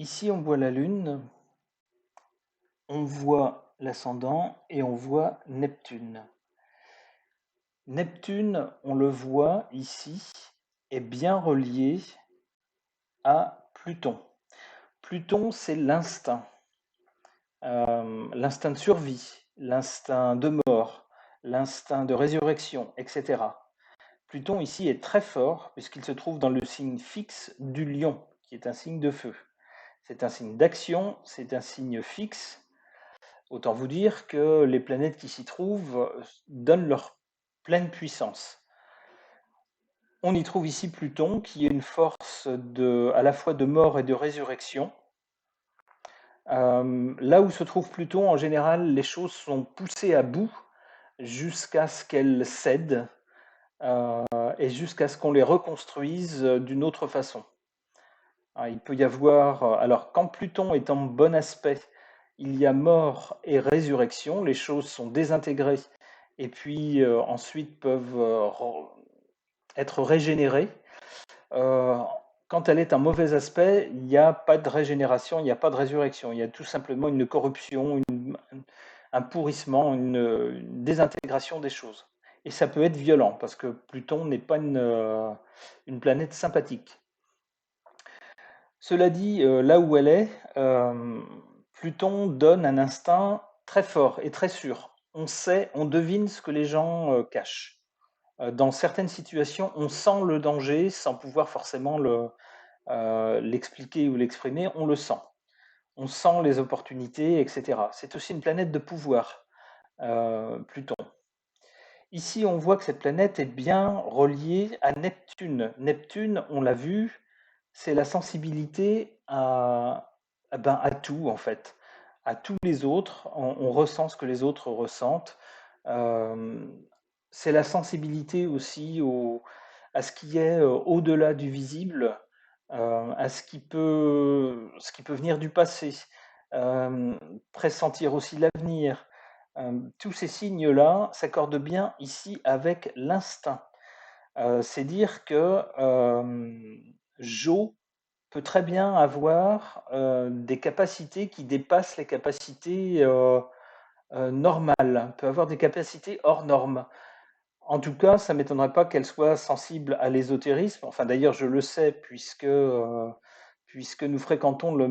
Ici, on voit la Lune, on voit l'ascendant et on voit Neptune. Neptune, on le voit ici, est bien relié à Pluton. Pluton, c'est l'instinct de survie, l'instinct de mort, l'instinct de résurrection, etc. Pluton ici est très fort puisqu'il se trouve dans le signe fixe du Lion, qui est un signe de feu. C'est un signe d'action, c'est un signe fixe. Autant vous dire que les planètes qui s'y trouvent donnent leur pleine puissance. On y trouve ici Pluton, qui est une force à la fois de mort et de résurrection. Là où se trouve Pluton, en général, les choses sont poussées à bout jusqu'à ce qu'elles cèdent et jusqu'à ce qu'on les reconstruise d'une autre façon. Il peut y avoir, alors quand Pluton est en bon aspect, il y a mort et résurrection, les choses sont désintégrées et puis ensuite peuvent être régénérées. Euh, Quand elle est en mauvais aspect, il n'y a pas de régénération, il n'y a pas de résurrection, il y a tout simplement une corruption, un pourrissement, une désintégration des choses. Et ça peut être violent parce que Pluton n'est pas une planète sympathique. Cela dit, là où elle est, Pluton donne un instinct très fort et très sûr. On sait, on devine ce que les gens cachent. Dans certaines situations, on sent le danger sans pouvoir forcément l'expliquer ou l'exprimer, on le sent. On sent les opportunités, etc. C'est aussi une planète de pouvoir, Pluton. Ici, on voit que cette planète est bien reliée à Neptune. Neptune, on l'a vu, c'est la sensibilité à tout, en fait, à tous les autres. On ressent ce que les autres ressentent. Euh, c'est la sensibilité aussi à ce qui est au-delà du visible, à ce qui peut venir du passé, euh, pressentir aussi l'avenir. Tous ces signes-là s'accordent bien ici avec l'instinct. C'est dire que Jo peut très bien avoir des capacités qui dépassent les capacités normales, peut avoir des capacités hors normes. En tout cas, ça ne m'étonnerait pas qu'elle soit sensible à l'ésotérisme. Enfin, d'ailleurs, je le sais puisque nous fréquentons la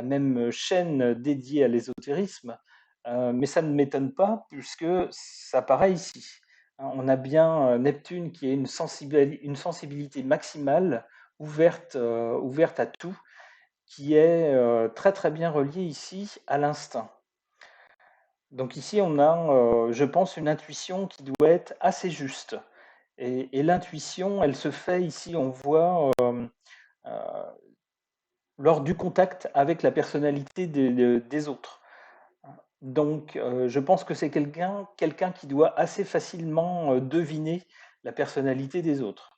même chaîne dédiée à l'ésotérisme. Mais ça ne m'étonne pas puisque ça paraît ici. On a bien Neptune qui a une sensibilité maximale, ouverte à tout, qui est très très bien reliée ici à l'instinct. Donc ici, on a, je pense, une intuition qui doit être assez juste. Et l'intuition, elle se fait ici, on voit, euh, lors du contact avec la personnalité des autres. Donc, je pense que c'est quelqu'un qui doit assez facilement deviner la personnalité des autres.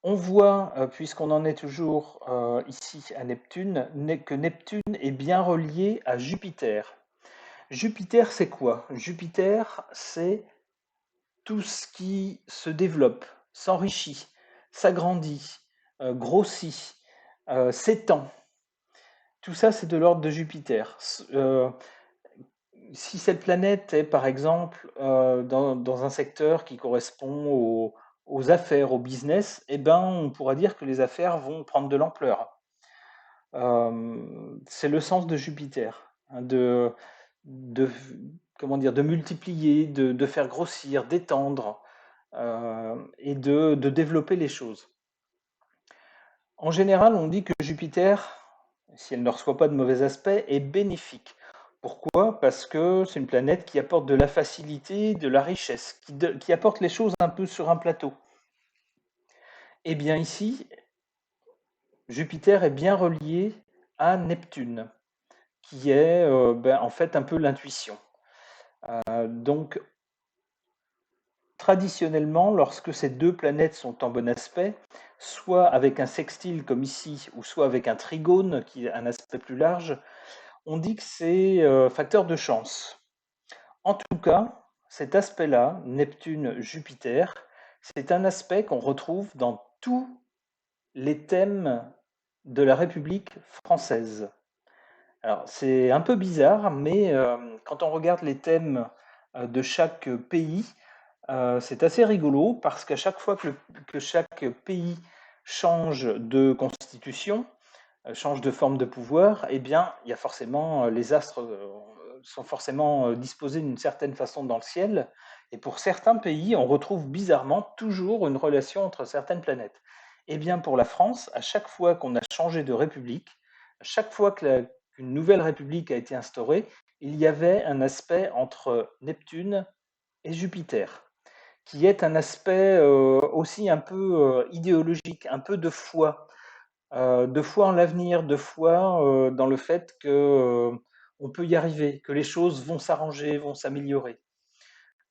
On voit, puisqu'on en est toujours ici à Neptune, que Neptune est bien relié à Jupiter. Jupiter, c'est quoi? Jupiter, c'est tout ce qui se développe, s'enrichit, s'agrandit, grossit, s'étend. Tout ça, c'est de l'ordre de Jupiter. Si cette planète est, par exemple, dans un secteur qui correspond aux affaires, au business, eh ben, on pourra dire que les affaires vont prendre de l'ampleur. C'est le sens de Jupiter, hein, de, comment dire, de multiplier, de faire grossir, d'étendre et de développer les choses. En général, on dit que Jupiter, si elle ne reçoit pas de mauvais aspects, est bénéfique. Pourquoi? Parce que c'est une planète qui apporte de la facilité, de la richesse, qui apporte les choses un peu sur un plateau. Eh bien ici, Jupiter est bien relié à Neptune, qui est en fait un peu l'intuition. Donc traditionnellement, lorsque ces deux planètes sont en bon aspect, soit avec un sextile comme ici, ou soit avec un trigone qui a un aspect plus large, on dit que c'est facteur de chance. En tout cas, cet aspect-là, Neptune-Jupiter, c'est un aspect qu'on retrouve dans tous les thèmes de la République française. Alors, c'est un peu bizarre, mais quand on regarde les thèmes de chaque pays, c'est assez rigolo parce qu'à chaque fois que chaque pays change de constitution, change de forme de pouvoir, eh bien, il y a forcément, les astres sont forcément disposés d'une certaine façon dans le ciel. Et pour certains pays, on retrouve bizarrement toujours une relation entre certaines planètes. Eh bien, pour la France, à chaque fois qu'on a changé de république, à chaque fois qu'une nouvelle république a été instaurée, il y avait un aspect entre Neptune et Jupiter, qui est un aspect aussi un peu idéologique, un peu de foi en l'avenir, de foi dans le fait que on peut y arriver, que les choses vont s'arranger, vont s'améliorer.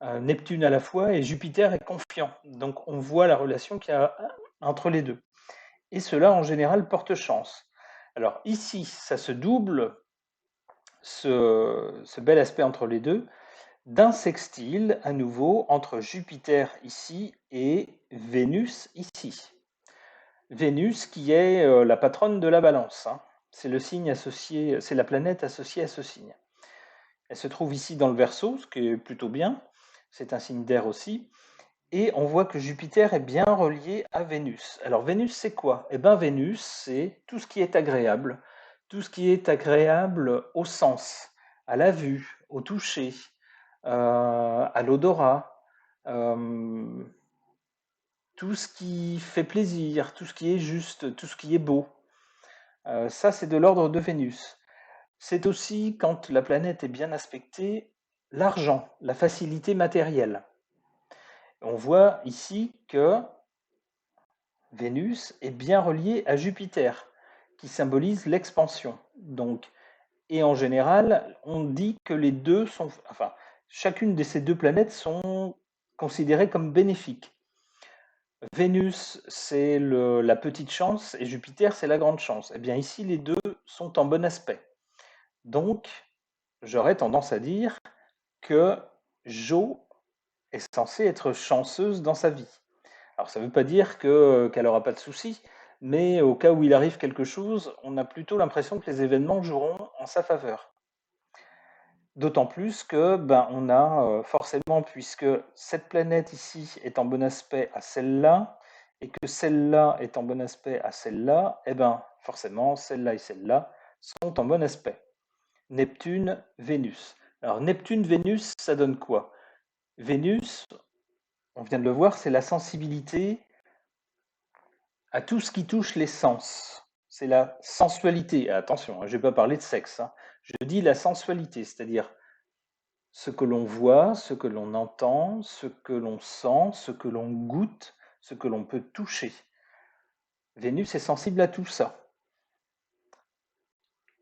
Neptune à la fois et Jupiter est confiant. Donc on voit la relation qu'il y a entre les deux. Et cela en général porte chance. Alors ici, ça se double, ce bel aspect entre les deux, d'un sextile à nouveau entre Jupiter ici et Vénus ici. Vénus qui est la patronne de la balance, hein. C'est le signe associé, c'est la planète associée à ce signe. Elle se trouve ici dans le Verseau, ce qui est plutôt bien. C'est un signe d'air aussi. Et on voit que Jupiter est bien relié à Vénus. Alors Vénus, c'est quoi? Eh bien Vénus, c'est tout ce qui est agréable. Tout ce qui est agréable au sens, à la vue, au toucher, à l'odorat, euh, tout ce qui fait plaisir, tout ce qui est juste, tout ce qui est beau. Ça, c'est de l'ordre de Vénus. C'est aussi, quand la planète est bien aspectée, l'argent, la facilité matérielle. On voit ici que Vénus est bien reliée à Jupiter, qui symbolise l'expansion. Donc, et en général, on dit que les deux sont, enfin, chacune de ces deux planètes sont considérées comme bénéfiques. Vénus, c'est la petite chance et Jupiter, c'est la grande chance. Eh bien, ici, les deux sont en bon aspect. Donc, j'aurais tendance à dire que Jo est censée être chanceuse dans sa vie. Alors, ça ne veut pas dire qu'elle n'aura pas de soucis, mais au cas où il arrive quelque chose, on a plutôt l'impression que les événements joueront en sa faveur. D'autant plus que on a forcément, puisque cette planète ici est en bon aspect à celle-là, et que celle-là est en bon aspect à celle-là, eh ben forcément, celle-là et celle-là sont en bon aspect. Neptune, Vénus. Alors Neptune, Vénus, ça donne quoi? Vénus, on vient de le voir, c'est la sensibilité à tout ce qui touche les sens. C'est la sensualité. Attention, je ne vais pas parler de sexe, hein. Je dis la sensualité, c'est-à-dire ce que l'on voit, ce que l'on entend, ce que l'on sent, ce que l'on goûte, ce que l'on peut toucher. Vénus est sensible à tout ça.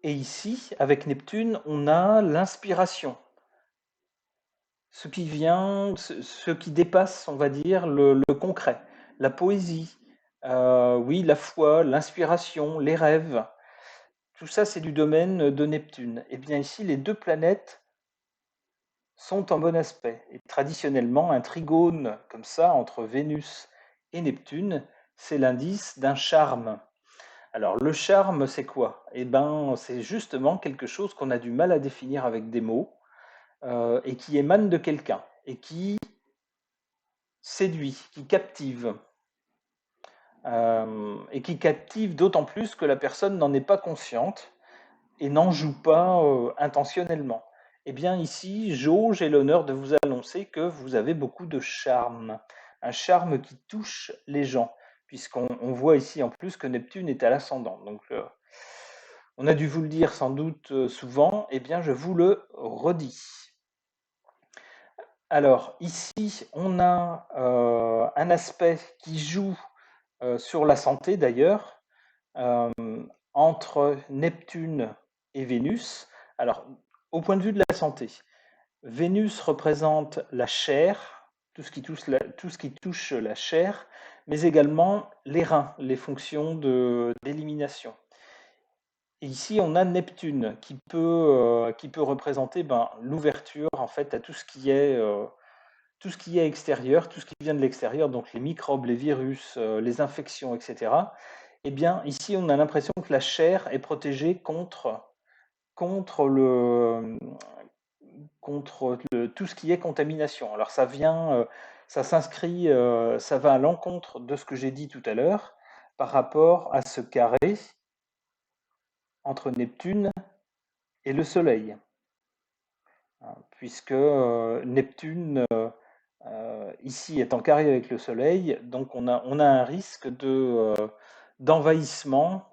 Et ici, avec Neptune, on a l'inspiration. Ce qui vient, ce qui dépasse, on va dire, le concret. La poésie, oui, la foi, l'inspiration, les rêves. Tout ça, c'est du domaine de Neptune. Et bien ici, les deux planètes sont en bon aspect. Et traditionnellement, un trigone comme ça entre Vénus et Neptune, c'est l'indice d'un charme. Alors le charme, c'est quoi? Eh ben, c'est justement quelque chose qu'on a du mal à définir avec des mots et qui émane de quelqu'un et qui séduit, qui captive. Et qui captive d'autant plus que la personne n'en est pas consciente et n'en joue pas intentionnellement. Eh bien ici, Jo, j'ai l'honneur de vous annoncer que vous avez beaucoup de charme, un charme qui touche les gens, puisqu'on voit ici en plus que Neptune est à l'ascendant. Donc on a dû vous le dire sans doute souvent, eh bien je vous le redis. Alors ici, on a un aspect qui joue sur la santé d'ailleurs, euh, entre Neptune et Vénus. Alors, au point de vue de la santé, Vénus représente la chair, tout ce qui touche la chair, mais également les reins, les fonctions d'élimination. Et ici, on a Neptune qui peut représenter l'ouverture en fait à tout ce qui est extérieur, tout ce qui vient de l'extérieur, donc les microbes, les virus, les infections, etc. Eh bien, ici, on a l'impression que la chair est protégée contre le, tout ce qui est contamination. Alors ça vient, ça s'inscrit, ça va à l'encontre de ce que j'ai dit tout à l'heure par rapport à ce carré entre Neptune et le Soleil, puisque Neptune ici est en carré avec le Soleil, donc on a un risque d'envahissement,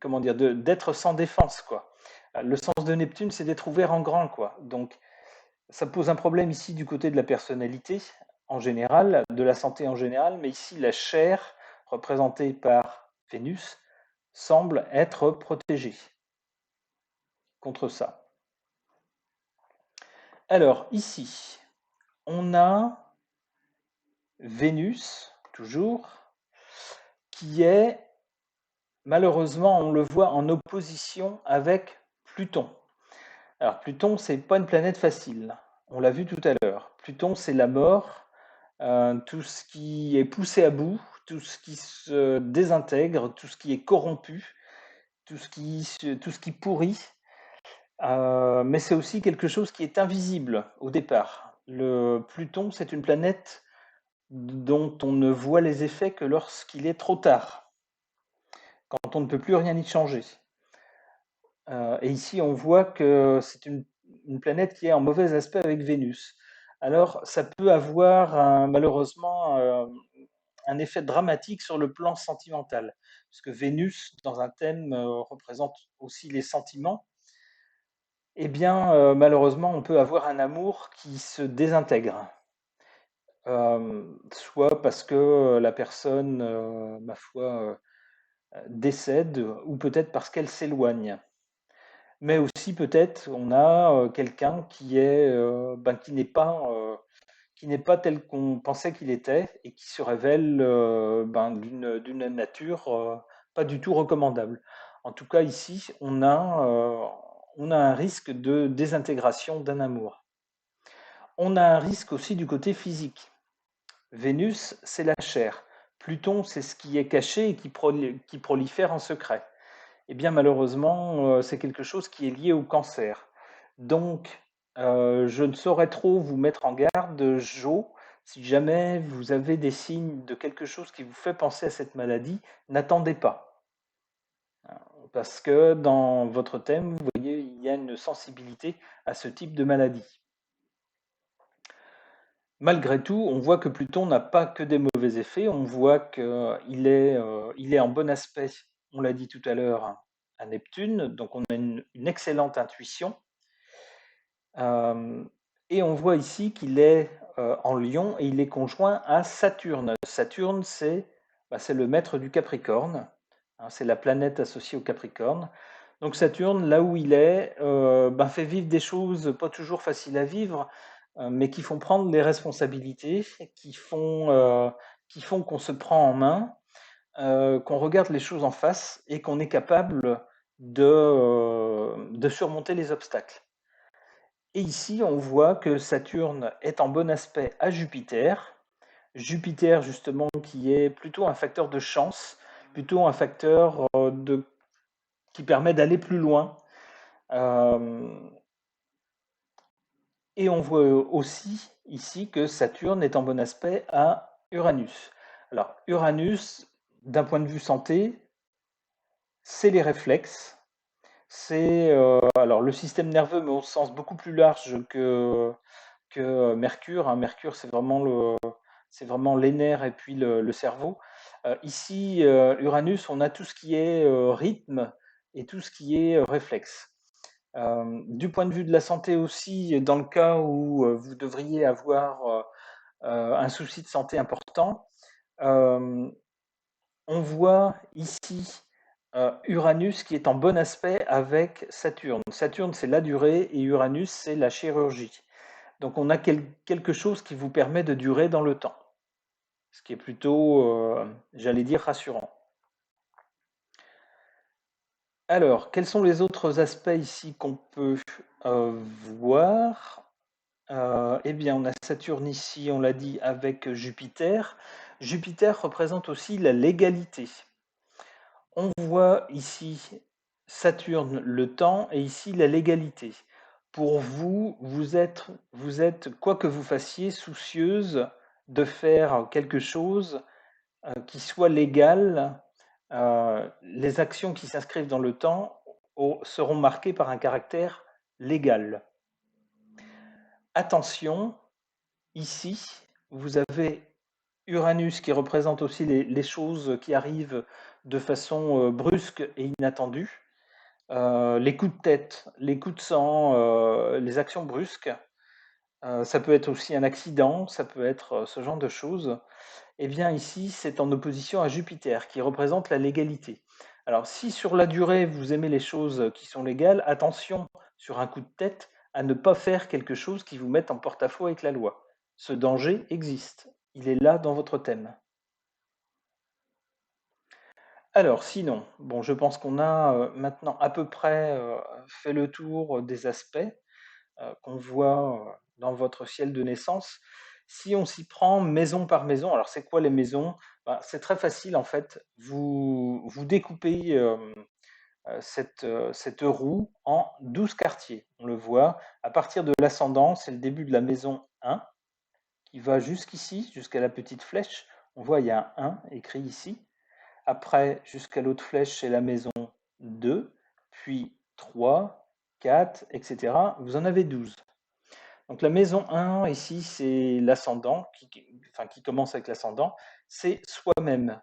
comment dire, d'être sans défense, quoi. Le sens de Neptune, c'est d'être ouvert en grand, quoi. Donc ça pose un problème ici du côté de la personnalité en général, de la santé en général, mais ici la chair représentée par Vénus semble être protégée contre ça. Alors ici, on a Vénus, toujours, qui est, malheureusement, on le voit en opposition avec Pluton. Alors Pluton, c'est pas une planète facile. On l'a vu tout à l'heure. Pluton, c'est la mort, tout ce qui est poussé à bout, tout ce qui se désintègre, tout ce qui est corrompu, tout ce qui pourrit. Mais c'est aussi quelque chose qui est invisible au départ. Le Pluton, c'est une planète dont on ne voit les effets que lorsqu'il est trop tard, quand on ne peut plus rien y changer. Et ici, on voit que c'est une planète qui est en mauvais aspect avec Vénus. Alors, ça peut avoir malheureusement un effet dramatique sur le plan sentimental, puisque Vénus, dans un thème, représente aussi les sentiments. Eh bien, malheureusement, on peut avoir un amour qui se désintègre. Soit parce que la personne, ma foi, décède, ou peut-être parce qu'elle s'éloigne. Mais aussi peut-être on a quelqu'un qui n'est pas tel qu'on pensait qu'il était et qui se révèle d'une nature pas du tout recommandable. En tout cas, ici, on a un risque de désintégration d'un amour. On a un risque aussi du côté physique. Vénus, c'est la chair. Pluton, c'est ce qui est caché et qui prolifère en secret. Eh bien, malheureusement, c'est quelque chose qui est lié au cancer. Donc, je ne saurais trop vous mettre en garde, Jo. Si jamais vous avez des signes de quelque chose qui vous fait penser à cette maladie, n'attendez pas. Parce que dans votre thème, vous voyez, il y a une sensibilité à ce type de maladie. Malgré tout, on voit que Pluton n'a pas que des mauvais effets, on voit qu'il est en bon aspect, on l'a dit tout à l'heure, à Neptune, donc on a une excellente intuition. Et on voit ici qu'il est en Lion et il est conjoint à Saturne. Saturne, c'est le maître du Capricorne, c'est la planète associée au Capricorne. Donc Saturne, là où il est, fait vivre des choses pas toujours faciles à vivre, mais qui font prendre des responsabilités, qui font qu'on se prend en main, qu'on regarde les choses en face et qu'on est capable de surmonter les obstacles. Et ici, on voit que Saturne est en bon aspect à Jupiter. Jupiter, justement, qui est plutôt un facteur de chance, plutôt un facteur qui permet d'aller plus loin. Et on voit aussi ici que Saturne est en bon aspect à Uranus. Alors, Uranus, d'un point de vue santé, c'est les réflexes. C'est alors le système nerveux, mais au sens beaucoup plus large que Mercure. Mercure, c'est vraiment les nerfs et puis le cerveau. Ici, Uranus, on a tout ce qui est rythme et tout ce qui est réflexe. Du point de vue de la santé aussi, dans le cas où vous devriez avoir un souci de santé important, on voit ici Uranus qui est en bon aspect avec Saturne. Saturne, c'est la durée et Uranus, c'est la chirurgie. Donc on a quelque chose qui vous permet de durer dans le temps, ce qui est plutôt, j'allais dire, rassurant. Alors, quels sont les autres aspects ici qu'on peut voir? Eh bien, on a Saturne ici, on l'a dit, avec Jupiter. Jupiter représente aussi la légalité. On voit ici Saturne, le temps, et ici la légalité. Pour vous, vous êtes, quoi que vous fassiez, soucieuse de faire quelque chose qui soit légal. Les actions qui s'inscrivent dans le temps seront marquées par un caractère légal. Attention, ici, vous avez Uranus qui représente aussi les choses qui arrivent de façon brusque et inattendue. Les coups de tête, les coups de sang, les actions brusques. Ça peut être aussi un accident, ça peut être ce genre de choses. Eh bien ici, c'est en opposition à Jupiter, qui représente la légalité. Alors si sur la durée, vous aimez les choses qui sont légales, attention sur un coup de tête à ne pas faire quelque chose qui vous mette en porte-à-faux avec la loi. Ce danger existe. Il est là dans votre thème. Alors sinon, bon, je pense qu'on a maintenant à peu près fait le tour des aspects qu'on voit dans votre ciel de naissance. Si on s'y prend maison par maison, alors c'est quoi les maisons? Ben, c'est très facile en fait. Vous découpez cette roue en 12 quartiers. On le voit, à partir de l'ascendant, c'est le début de la maison 1 qui va jusqu'ici, jusqu'à la petite flèche. On voit, il y a un 1 écrit ici. Après, jusqu'à l'autre flèche, c'est la maison 2, puis 3, 4, etc. Vous en avez 12. Donc la maison 1, ici, c'est l'ascendant, qui commence avec l'ascendant, c'est soi-même,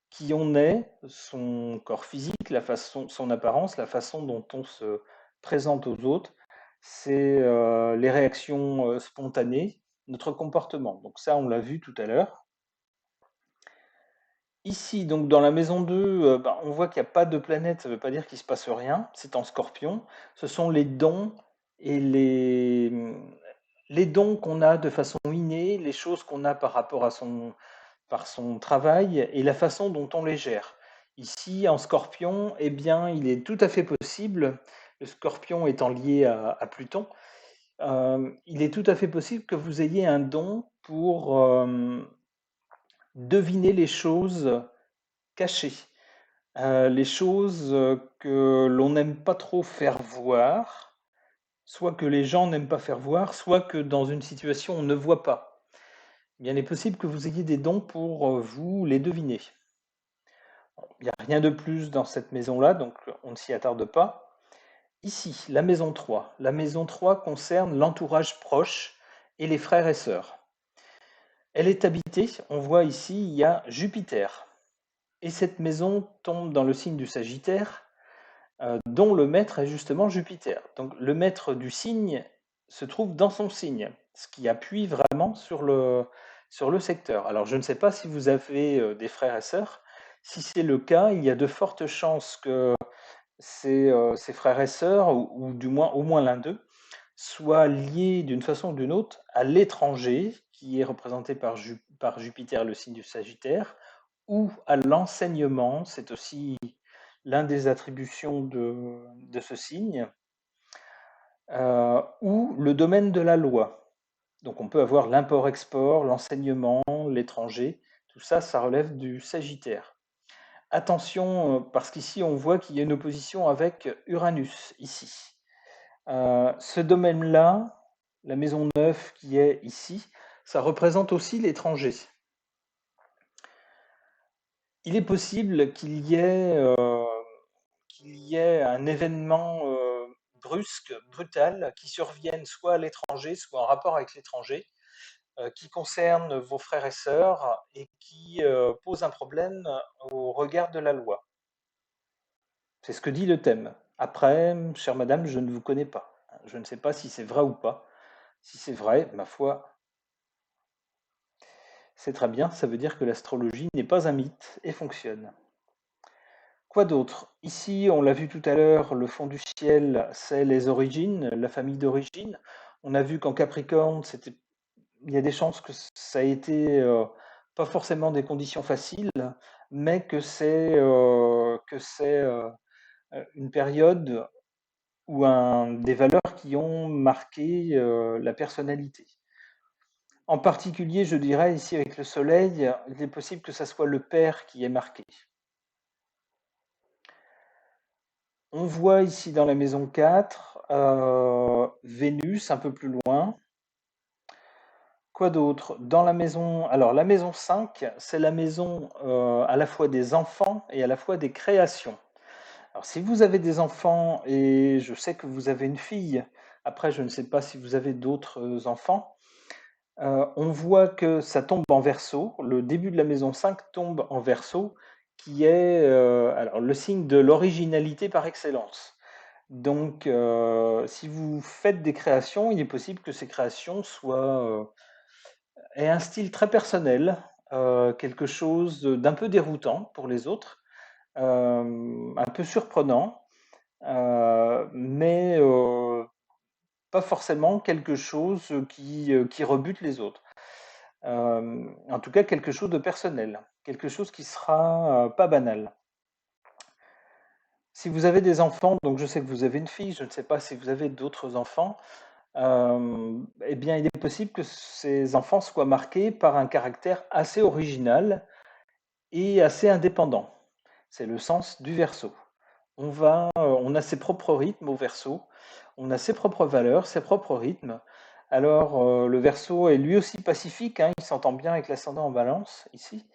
qui on est, son corps physique, son apparence, la façon dont on se présente aux autres, c'est les réactions spontanées, notre comportement. Donc ça, on l'a vu tout à l'heure. Ici, donc dans la maison 2, on voit qu'il n'y a pas de planète, ça ne veut pas dire qu'il ne se passe rien, c'est en scorpion. Ce sont les dons et les dons qu'on a de façon innée, les choses qu'on a par rapport à par son travail et la façon dont on les gère. Ici, en scorpion, eh bien, il est tout à fait possible, le scorpion étant lié à Pluton, il est tout à fait possible que vous ayez un don pour deviner les choses cachées, les choses que l'on n'aime pas trop faire voir, soit que les gens n'aiment pas faire voir, soit que dans une situation on ne voit pas. Il est possible que vous ayez des dons pour vous les deviner. Il n'y a rien de plus dans cette maison-là, donc on ne s'y attarde pas. Ici, la maison 3. La maison 3 concerne l'entourage proche et les frères et sœurs. Elle est habitée, on voit ici, il y a Jupiter. Et cette maison tombe dans le signe du Sagittaire, dont le maître est justement Jupiter. Donc le maître du signe se trouve dans son signe, ce qui appuie vraiment sur le secteur. Alors je ne sais pas si vous avez des frères et sœurs. Si c'est le cas, il y a de fortes chances que ces frères et sœurs, ou du moins au moins l'un d'eux, soient liés d'une façon ou d'une autre à l'étranger, qui est représenté par Jupiter, le signe du Sagittaire, ou à l'enseignement, c'est aussi l'un des attributions de ce signe, ou le domaine de la loi. Donc on peut avoir l'import-export, l'enseignement, l'étranger, tout ça, ça relève du Sagittaire. Attention, parce qu'ici on voit qu'il y a une opposition avec Uranus, ici. Ce domaine-là, la maison 9 qui est ici, ça représente aussi l'étranger. Il est possible qu'il y ait un événement brusque, brutal, qui survienne soit à l'étranger, soit en rapport avec l'étranger, qui concerne vos frères et sœurs et qui pose un problème au regard de la loi. C'est ce que dit le thème. Après, chère madame, je ne vous connais pas. Je ne sais pas si c'est vrai ou pas. Si c'est vrai, ma foi, c'est très bien, ça veut dire que l'astrologie n'est pas un mythe et fonctionne. Quoi d'autre? Ici, on l'a vu tout à l'heure, le fond du ciel, c'est les origines, la famille d'origine. On a vu qu'en Capricorne, il y a des chances que ça ait été pas forcément des conditions faciles, mais que c'est une période ou des valeurs qui ont marqué la personnalité. En particulier, je dirais ici avec le soleil, il est possible que ça soit le père qui est marqué. On voit ici dans la maison 4 Vénus un peu plus loin. Quoi d'autre? Dans la maison, alors la maison 5, c'est la maison à la fois des enfants et à la fois des créations. Alors si vous avez des enfants, et je sais que vous avez une fille, après je ne sais pas si vous avez d'autres enfants, on voit que ça tombe en Verseau. Le début de la maison 5 tombe en Verseau, qui est alors, le signe de l'originalité par excellence. Donc, si vous faites des créations, il est possible que ces créations aient un style très personnel, quelque chose d'un peu déroutant pour les autres, un peu surprenant, mais pas forcément quelque chose qui rebute les autres. En tout cas, quelque chose de personnel, quelque chose qui sera pas banal. Si vous avez des enfants, donc je sais que vous avez une fille, je ne sais pas si vous avez d'autres enfants, eh bien, il est possible que ces enfants soient marqués par un caractère assez original et assez indépendant. C'est le sens du Verseau. On a ses propres rythmes au Verseau, on a ses propres valeurs, ses propres rythmes. Alors, le Verseau est lui aussi pacifique, hein, il s'entend bien avec l'ascendant en Balance ici.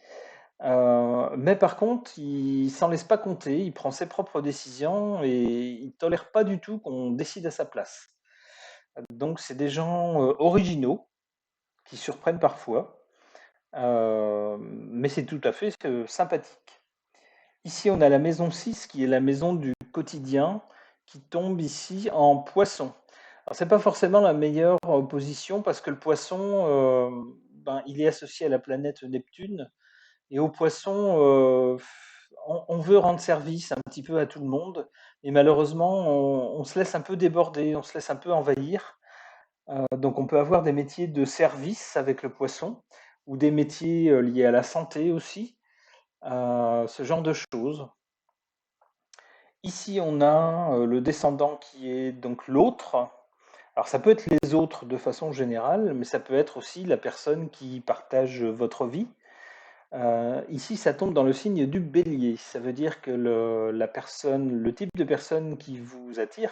Mais par contre, il s'en laisse pas compter, il prend ses propres décisions et il tolère pas du tout qu'on décide à sa place. Donc, c'est des gens originaux qui surprennent parfois, mais c'est tout à fait sympathique. Ici, on a la maison 6 qui est la maison du quotidien qui tombe ici en poisson. Alors, c'est pas forcément la meilleure position parce que le poisson, il est associé à la planète Neptune et au poisson, on veut rendre service un petit peu à tout le monde et malheureusement, on se laisse un peu déborder, on se laisse un peu envahir. Donc on peut avoir des métiers de service avec le poisson ou des métiers liés à la santé aussi, ce genre de choses. Ici, on a le descendant qui est donc l'autre. Alors ça peut être les autres de façon générale, mais ça peut être aussi la personne qui partage votre vie. Ici, ça tombe dans le signe du bélier. Ça veut dire que le type de personne qui vous attire,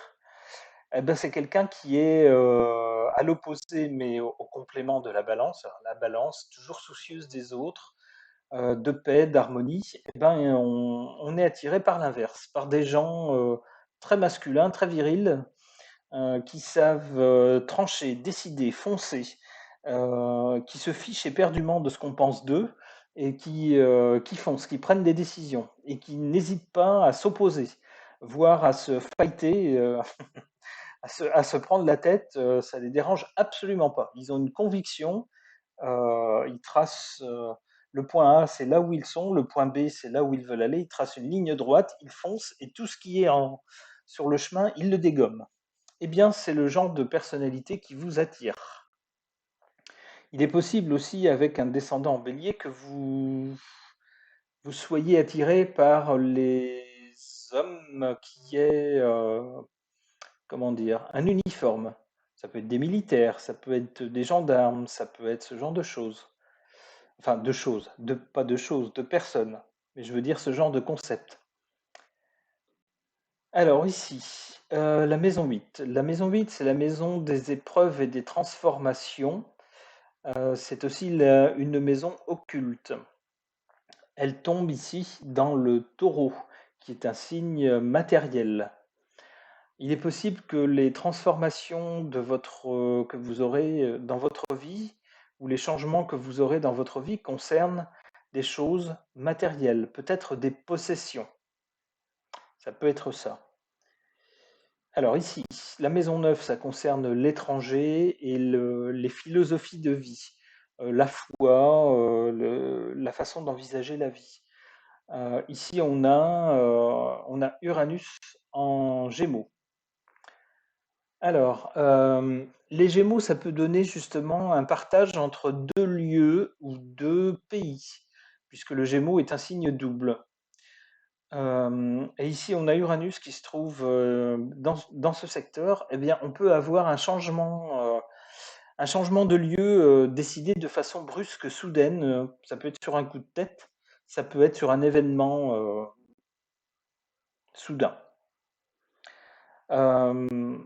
eh ben, c'est quelqu'un qui est à l'opposé, mais au complément de la balance. Alors, la balance, toujours soucieuse des autres, de paix, d'harmonie. Eh ben, on est attiré par l'inverse, par des gens très masculins, très virils, qui savent trancher, décider, foncer, qui se fichent éperdument de ce qu'on pense d'eux et qui foncent, qui prennent des décisions et qui n'hésitent pas à s'opposer, voire à se fighter, à se prendre la tête, ça les dérange absolument pas. Ils ont une conviction, ils tracent le point A, c'est là où ils sont, le point B, c'est là où ils veulent aller, ils tracent une ligne droite, ils foncent et tout ce qui est sur le chemin, ils le dégomment. Eh bien, c'est le genre de personnalité qui vous attire. Il est possible aussi, avec un descendant en bélier, que vous soyez attiré par les hommes qui aient, comment dire, un uniforme. Ça peut être des militaires, ça peut être des gendarmes, ça peut être ce genre de choses. Enfin, de choses, pas de choses, de personnes. Mais je veux dire ce genre de concept. Alors ici, la maison 8. La maison 8, c'est la maison des épreuves et des transformations. C'est aussi une maison occulte. Elle tombe ici dans le taureau, qui est un signe matériel. Il est possible que les transformations que vous aurez dans votre vie, ou les changements que vous aurez dans votre vie concernent des choses matérielles, peut-être des possessions. Ça peut être ça. Alors ici, la maison 9, ça concerne l'étranger et les philosophies de vie, la foi, la façon d'envisager la vie. Ici, on a Uranus en Gémeaux. Alors, les Gémeaux, ça peut donner justement un partage entre deux lieux ou deux pays, puisque le Gémeaux est un signe double. Et ici, on a Uranus qui se trouve dans ce secteur. Eh bien, on peut avoir Un changement de lieu décidé de façon brusque, soudaine, ça peut être sur un coup de tête, ça peut être sur un événement soudain. Euh,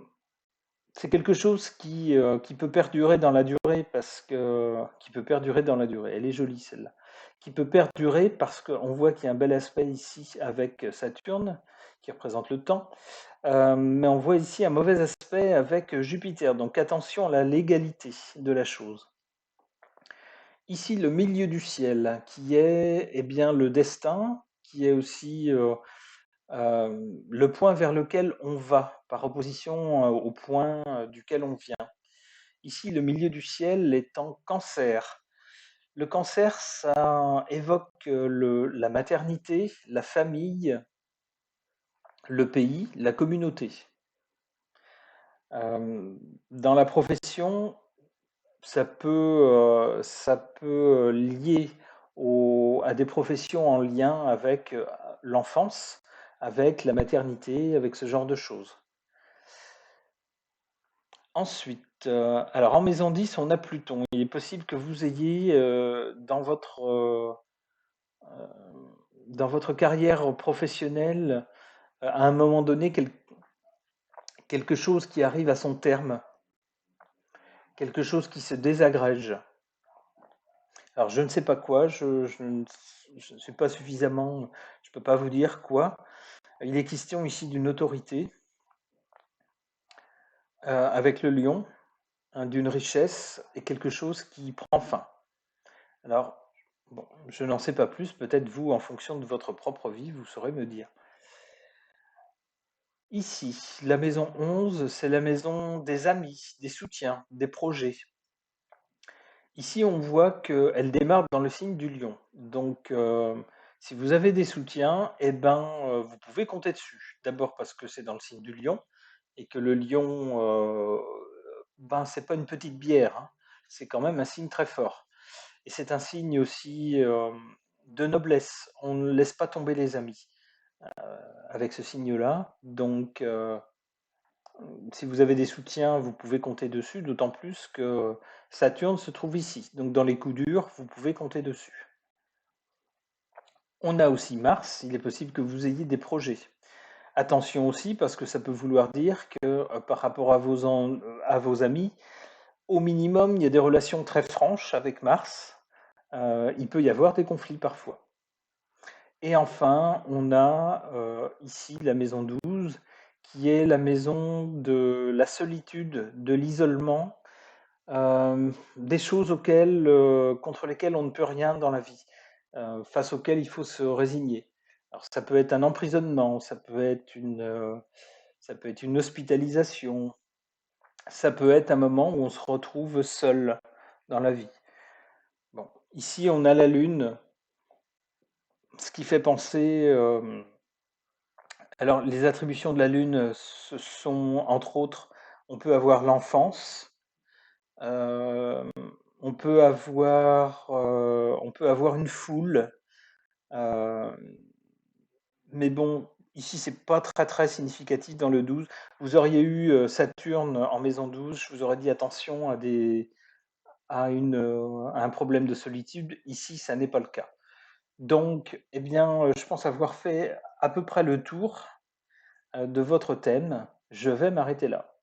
c'est quelque chose qui peut perdurer dans la durée parce que qui peut perdurer dans la durée. Elle est jolie celle-là. Qui peut perdurer parce qu'on voit qu'il y a un bel aspect ici avec Saturne qui représente le temps, mais on voit ici un mauvais aspect avec Jupiter. Donc attention à la légalité de la chose. Ici, le milieu du ciel, qui est eh bien, le destin, qui est aussi le point vers lequel on va, par opposition au point duquel on vient. Ici, le milieu du ciel est en cancer. Le cancer, ça évoque la maternité, la famille, le pays, la communauté. Dans la profession, ça peut lier à des professions en lien avec l'enfance, avec la maternité, avec ce genre de choses. Ensuite, alors en maison 10, on a Pluton. Il est possible que vous ayez dans votre carrière professionnelle, à un moment donné, quelque chose qui arrive à son terme, quelque chose qui se désagrège. Alors je ne sais pas quoi, je ne suis pas suffisamment, je ne peux pas vous dire quoi. Il est question ici d'une autorité avec le lion, hein, d'une richesse et quelque chose qui prend fin. Alors, bon, je n'en sais pas plus, peut-être vous, en fonction de votre propre vie, vous saurez me dire. Ici, la maison 11, c'est la maison des amis, des soutiens, des projets. Ici, on voit qu'elle démarre dans le signe du lion. Donc, si vous avez des soutiens, eh ben, vous pouvez compter dessus. D'abord parce que c'est dans le signe du lion et que le lion, ben, c'est pas une petite bière, hein. C'est quand même un signe très fort. Et c'est un signe aussi de noblesse. On ne laisse pas tomber les amis avec ce signe-là. Donc, si vous avez des soutiens, vous pouvez compter dessus, d'autant plus que Saturne se trouve ici. Donc dans les coups durs, vous pouvez compter dessus. On a aussi Mars, il est possible que vous ayez des projets. Attention aussi, parce que ça peut vouloir dire que par rapport à vos amis, au minimum, il y a des relations très franches avec Mars. Il peut y avoir des conflits parfois. Et enfin, on a ici la maison 12, qui est la maison de la solitude, de l'isolement, des choses contre lesquelles on ne peut rien dans la vie, face auxquelles il faut se résigner. Alors ça peut être un emprisonnement, ça peut être une hospitalisation, ça peut être un moment où on se retrouve seul dans la vie. Bon, ici on a la Lune, ce qui fait penser. Alors les attributions de la Lune, ce sont entre autres, on peut avoir l'enfance. Euh, on peut avoir une foule, mais bon, ici c'est pas très très significatif dans le 12. Vous auriez eu Saturne en maison 12, je vous aurais dit attention à un problème de solitude. Ici, ça n'est pas le cas. Donc, eh bien, je pense avoir fait à peu près le tour de votre thème. Je vais m'arrêter là.